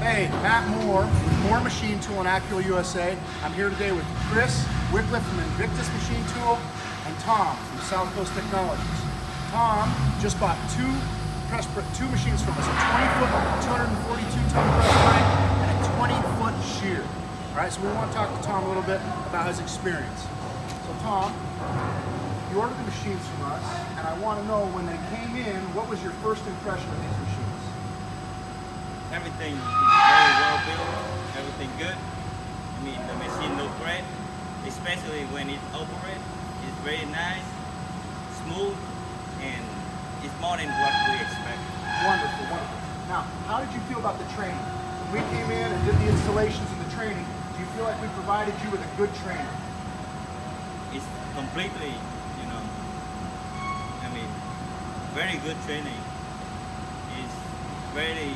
Hey, Matt Moore with Moore Machine Tool and AccurlUSA. I'm here today with Chris Wycliffe from Invictus Machine Tool and Tom from South Coast Technologies. Tom just bought two machines from us, a 20-foot, 242-ton press brake and a 20-foot shear. All right, so we want to talk to Tom a little bit about his experience. So Tom, you ordered the machines from us, and I want to know when they came in, what was your first impression of these machines? Everything is very well built, everything good. I mean, the machine looks great, especially when it operates. It's very nice, smooth, and it's more than what we expect. Wonderful, wonderful. Now, how did you feel about the training? When we came in and did the installations and the training, do you feel like we provided you with a good training? It's completely, very good training. It's very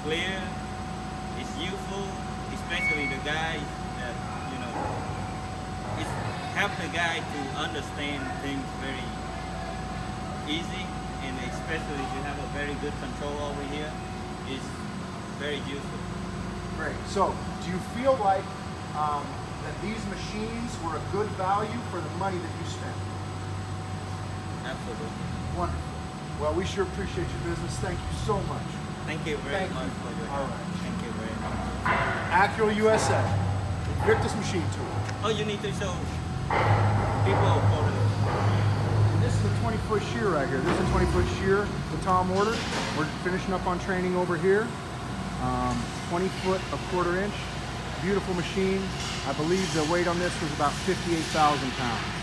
clear, it's useful, especially the guys that, it helps the guy to understand things very easy, and especially if you have a very good control over here, it's very useful. Great. So, do you feel like that these machines were a good value for the money that you spent? Absolutely. Wonderful. Well, we sure appreciate your business. Thank you so much. Thank you very much for your help. All right. Thank you very much. AccurlUSA, Invictus Machine Tool. Oh, you need to show people for the... And this is a 20-foot shear right here. This is a 20-foot shear that Tom ordered. We're finishing up on training over here. 20 foot, a 1/4 inch. Beautiful machine. I believe the weight on this was about 58,000 pounds.